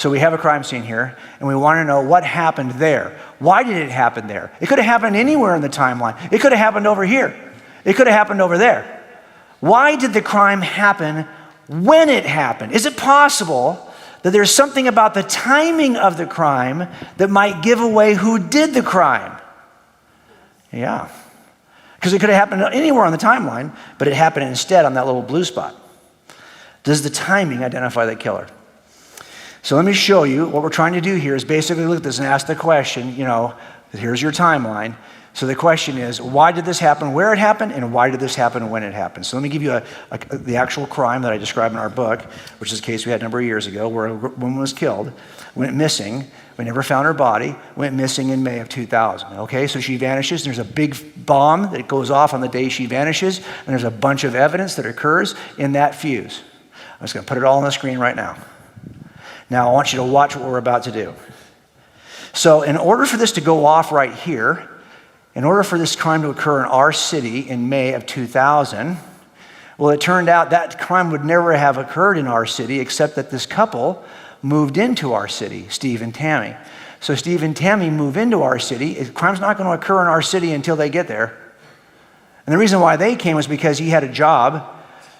So we have a crime scene here, and we want to know what happened there. Why did it happen there? It could have happened anywhere in the timeline. It could have happened over here. It could have happened over there. Why did the crime happen when it happened? Is it possible that there's something about the timing of the crime that might give away who did the crime? Yeah. Because it could have happened anywhere on the timeline, but it happened instead on that little blue spot. Does the timing identify the killer? So let me show you what we're trying to do here is basically look at this and ask the question, here's your timeline. So the question is, why did this happen, where it happened, and why did this happen when it happened? So let me give you the actual crime that I described in our book, which is a case we had a number of years ago where a woman was killed, went missing. We never found her body, went missing in May of 2000. Okay, so she vanishes. There's a big bomb that goes off on the day she vanishes, and there's a bunch of evidence that occurs in that fuse. I'm just going to put it all on the screen right now. Now, I want you to watch what we're about to do. So in order for this to go off right here, in order for this crime to occur in our city in May of 2000, well, it turned out that crime would never have occurred in our city except that this couple moved into our city, Steve and Tammy. So Steve and Tammy move into our city. Crime's not going to occur in our city until they get there. And the reason why they came was because he had a job.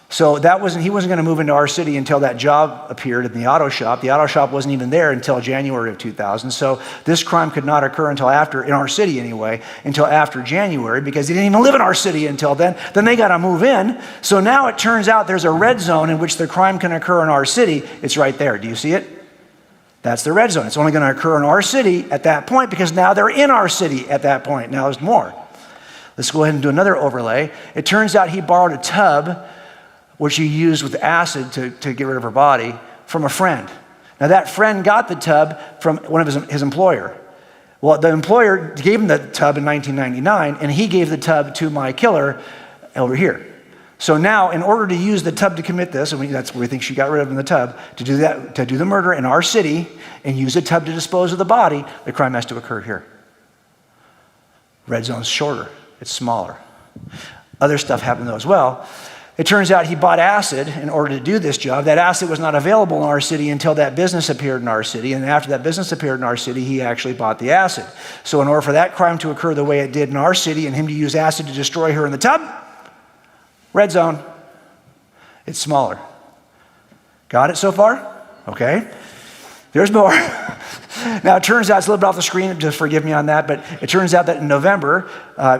So he wasn't going to move into our city until that job appeared in the auto shop. The auto shop wasn't even there until January of 2000. So this crime could not occur until after, in our city anyway, until after January because he didn't even live in our city until then. Then they got to move in. So now it turns out there's a red zone in which the crime can occur in our city. It's right there. Do you see it? That's the red zone. It's only going to occur in our city at that point because now they're in our city at that point. Now there's more. Let's go ahead and do another overlay. It turns out he borrowed a tub which he used with acid to get rid of her body, from a friend. Now that friend got the tub from one of his employer. Well, the employer gave him the tub in 1999, and he gave the tub to my killer over here. So now, in order to use the tub to commit this, and that's where we think she got rid of him, the tub, to do that, to do the murder in our city, and use a tub to dispose of the body, the crime has to occur here. Red zone's shorter, it's smaller. Other stuff happened though as well. It turns out he bought acid in order to do this job. That acid was not available in our city until that business appeared in our city. And after that business appeared in our city, he actually bought the acid. So in order for that crime to occur the way it did in our city and him to use acid to destroy her in the tub, red zone, it's smaller. Got it so far? Okay. There's more. Now, it turns out, it's a little bit off the screen, just forgive me on that, but it turns out that in November,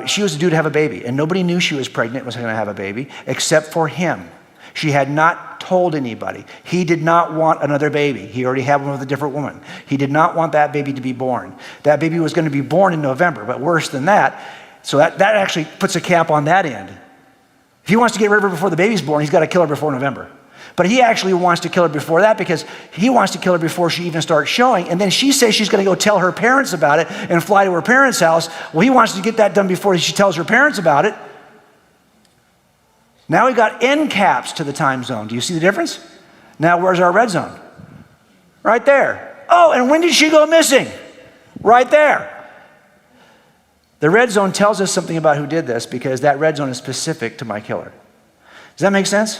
she was due to have a baby, and nobody knew she was pregnant, was going to have a baby, except for him. She had not told anybody. He did not want another baby. He already had one with a different woman. He did not want that baby to be born. That baby was going to be born in November, but worse than that, so that actually puts a cap on that end. If he wants to get rid of her before the baby's born, he's got to kill her before November. But he actually wants to kill her before that because he wants to kill her before she even starts showing. And then she says she's going to go tell her parents about it and fly to her parents' house. Well, he wants to get that done before she tells her parents about it. Now we've got end caps to the time zone. Do you see the difference? Now where's our red zone? Right there. Oh, and when did she go missing? Right there. The red zone tells us something about who did this because that red zone is specific to my killer. Does that make sense?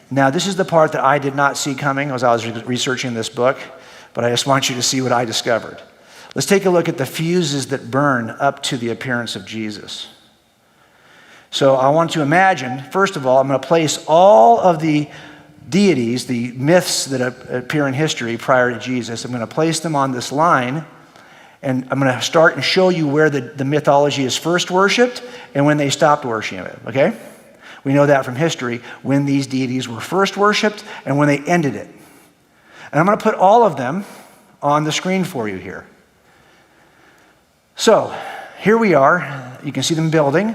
Now, this is the part that I did not see coming as I was researching this book, but I just want you to see what I discovered. Let's take a look at the fuses that burn up to the appearance of Jesus. So I want to imagine, first of all, I'm going to place all of the deities, the myths that appear in history prior to Jesus, I'm going to place them on this line, and I'm going to start and show you where the mythology is first worshipped and when they stopped worshiping it, okay? We know that from history, when these deities were first worshipped and when they ended it. And I'm going to put all of them on the screen for you here. So, here we are. You can see them building.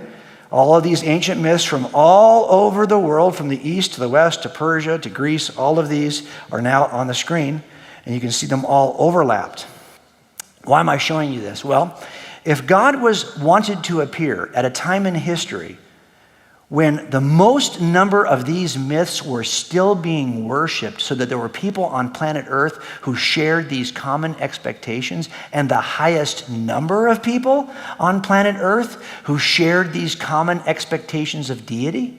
All of these ancient myths from all over the world, from the east to the west to Persia to Greece, all of these are now on the screen, and you can see them all overlapped. Why am I showing you this? Well, if God wanted to appear at a time in history when the most number of these myths were still being worshipped so that there were people on planet Earth who shared these common expectations, and the highest number of people on planet Earth who shared these common expectations of deity,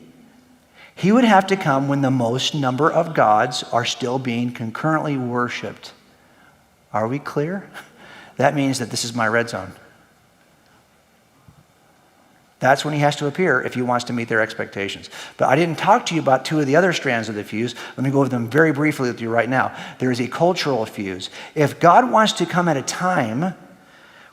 he would have to come when the most number of gods are still being concurrently worshipped Are we clear? That means that this is my red zone. That's when he has to appear if he wants to meet their expectations. But I didn't talk to you about two of the other strands of the fuse. Let me go over them very briefly with you right now. There is a cultural fuse. If God wants to come at a time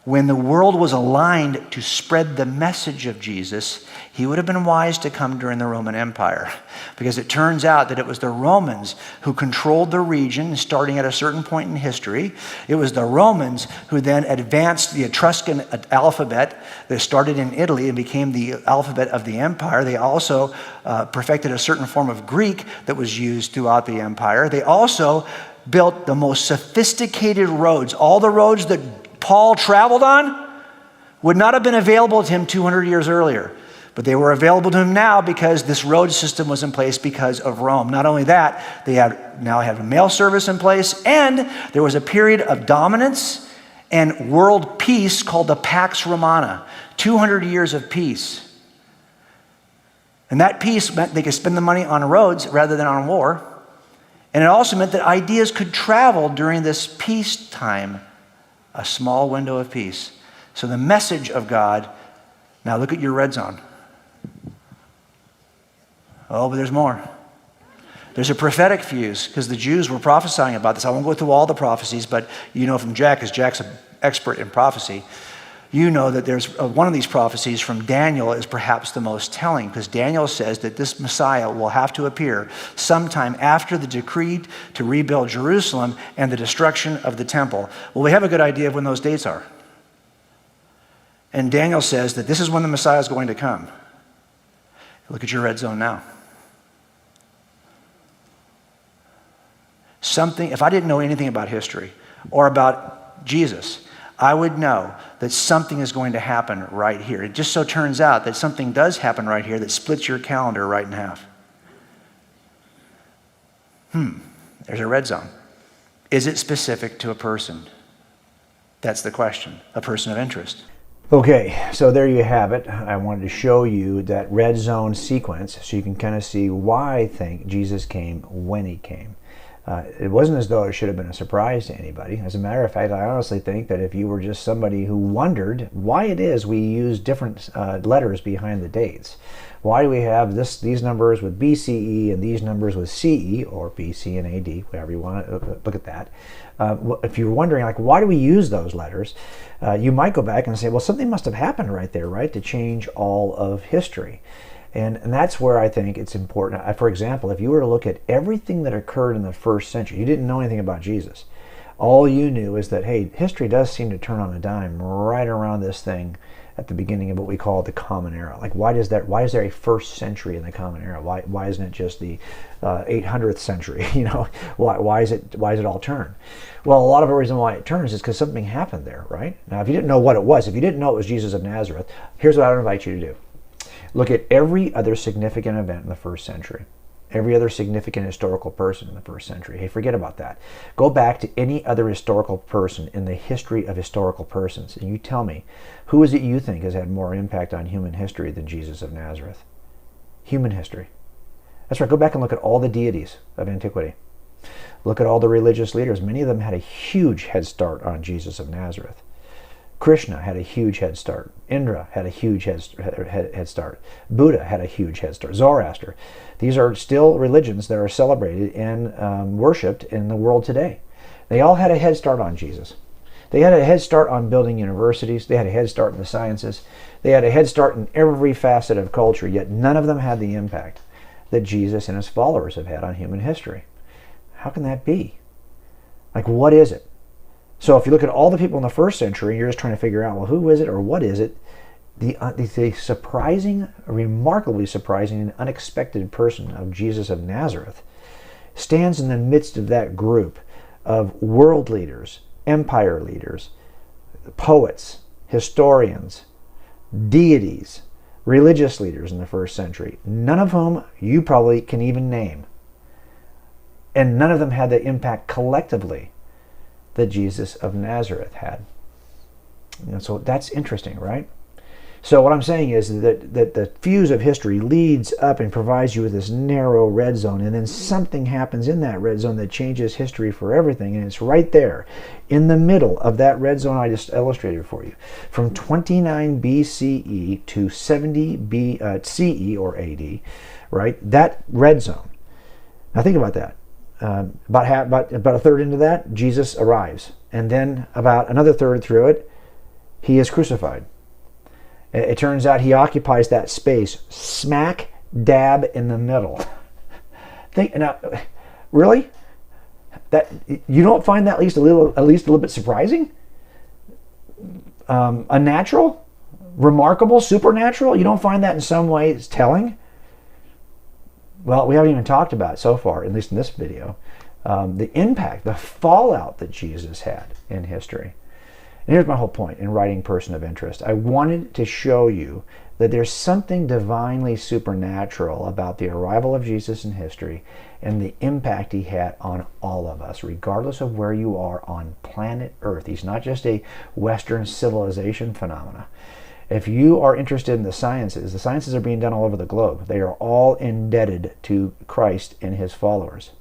when the world was aligned to spread the message of Jesus, he would have been wise to come during the Roman Empire. Because it turns out that it was the Romans who controlled the region starting at a certain point in history. It was the Romans who then advanced the Etruscan alphabet that started in Italy and became the alphabet of the empire. They also perfected a certain form of Greek that was used throughout the empire. They also built the most sophisticated roads. All the roads that Paul traveled on would not have been available to him 200 years earlier. But they were available to him now because this road system was in place because of Rome. Not only that, they now have a mail service in place, and there was a period of dominance and world peace called the Pax Romana, 200 years of peace. And that peace meant they could spend the money on roads rather than on war. And it also meant that ideas could travel during this peacetime, a small window of peace. So the message of God, now look at your red zone. Oh, but there's more. There's a prophetic fuse, because the Jews were prophesying about this. I won't go through all the prophecies, but you know from Jack, because Jack's an expert in prophecy, you know that there's one of these prophecies from Daniel is perhaps the most telling, because Daniel says that this Messiah will have to appear sometime after the decree to rebuild Jerusalem and the destruction of the temple. Well, we have a good idea of when those dates are. And Daniel says that this is when the Messiah is going to come. Look at your red zone now. If I didn't know anything about history or about Jesus, I would know that something is going to happen right here. It just so turns out that something does happen right here that splits your calendar right in half. There's a red zone. Is it specific to a person? That's the question. A person of interest. Okay, so there you have it. I wanted to show you that red zone sequence so you can kind of see why I think Jesus came when he came. It wasn't as though it should have been a surprise to anybody. As a matter of fact, I honestly think that if you were just somebody who wondered why it is we use different letters behind the dates, why do we have these numbers with BCE and these numbers with CE, or BC and AD, whatever you want to look at that. If you're wondering, like, why do we use those letters, you might go back and say, well, something must have happened right there, right, to change all of history. And that's where I think it's important. For example, if you were to look at everything that occurred in the first century, you didn't know anything about Jesus. All you knew is that, hey, history does seem to turn on a dime right around this thing at the beginning of what we call the Common Era. Like, why is there a first century in the Common Era? Why isn't it just the 800th century? You know, why is it all turn? Well, a lot of the reason why it turns is because something happened there, right? Now, if you didn't know what it was, if you didn't know it was Jesus of Nazareth, here's what I would invite you to do. Look at every other significant event in the first century. Every other significant historical person in the first century. Hey, forget about that. Go back to any other historical person in the history of historical persons, and you tell me, who is it you think has had more impact on human history than Jesus of Nazareth? Human history. That's right, go back and look at all the deities of antiquity. Look at all the religious leaders. Many of them had a huge head start on Jesus of Nazareth. Krishna had a huge head start. Indra had a huge head start. Buddha had a huge head start. Zoroaster. These are still religions that are celebrated and worshipped in the world today. They all had a head start on Jesus. They had a head start on building universities. They had a head start in the sciences. They had a head start in every facet of culture, yet none of them had the impact that Jesus and his followers have had on human history. How can that be? Like, what is it? So if you look at all the people in the first century, you're just trying to figure out, well, who is it or what is it? The surprising, remarkably surprising and unexpected person of Jesus of Nazareth stands in the midst of that group of world leaders, empire leaders, poets, historians, deities, religious leaders in the first century, none of whom you probably can even name. And none of them had the impact collectively that Jesus of Nazareth had. And so that's interesting, right? So what I'm saying is that the fuse of history leads up and provides you with this narrow red zone, and then something happens in that red zone that changes history for everything, and it's right there in the middle of that red zone I just illustrated for you. From 29 BCE to 70 CE or AD, right? That red zone. Now think about that. About a third into that, Jesus arrives, and then about another third through it, he is crucified. It turns out he occupies that space smack dab in the middle. Really? That you don't find that at least a little bit surprising? Unnatural? Remarkable? Supernatural? You don't find that in some ways telling? Well, we haven't even talked about so far, at least in this video, the impact, the fallout that Jesus had in history. And here's my whole point in writing Person of Interest. I wanted to show you that there's something divinely supernatural about the arrival of Jesus in history and the impact he had on all of us, regardless of where you are on planet Earth. He's not just a Western civilization phenomena. If you are interested in the sciences are being done all over the globe. They are all indebted to Christ and his followers,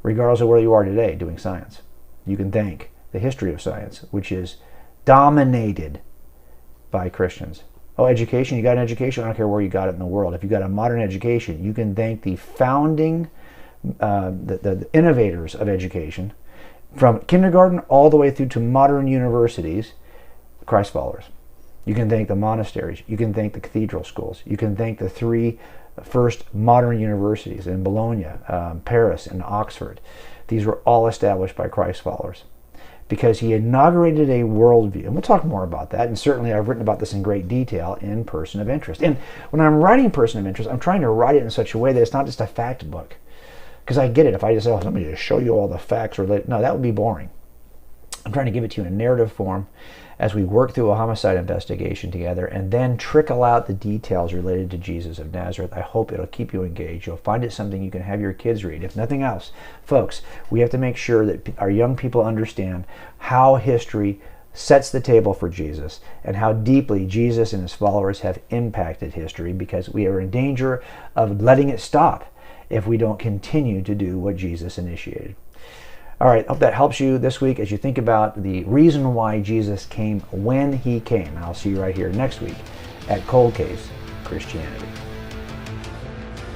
regardless of where you are today doing science. You can thank the history of science, which is dominated by Christians. Oh, education, you got an education? I don't care where you got it in the world. If you got a modern education, you can thank the founding, the innovators of education, from kindergarten all the way through to modern universities, Christ followers. You can thank the monasteries. You can thank the cathedral schools. You can thank the three first modern universities in Bologna, Paris, and Oxford. These were all established by Christ followers, because he inaugurated a worldview. And we'll talk more about that. And certainly I've written about this in great detail in Person of Interest. And when I'm writing Person of Interest, I'm trying to write it in such a way that it's not just a fact book. Because I get it. If I just say, let me just show you all the facts related. No, that would be boring. I'm trying to give it to you in a narrative form as we work through a homicide investigation together and then trickle out the details related to Jesus of Nazareth. I hope it'll keep you engaged. You'll find it something you can have your kids read. If nothing else, folks, we have to make sure that our young people understand how history sets the table for Jesus and how deeply Jesus and his followers have impacted history, because we are in danger of letting it stop if we don't continue to do what Jesus initiated. All right, I hope that helps you this week as you think about the reason why Jesus came when he came. And I'll see you right here next week at Cold Case Christianity.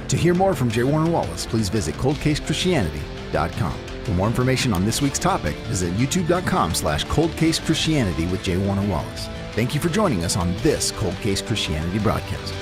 To hear more from J. Warner Wallace, please visit coldcasechristianity.com. For more information on this week's topic, visit youtube.com/coldcasechristianity with J. Warner Wallace. Thank you for joining us on this Cold Case Christianity broadcast.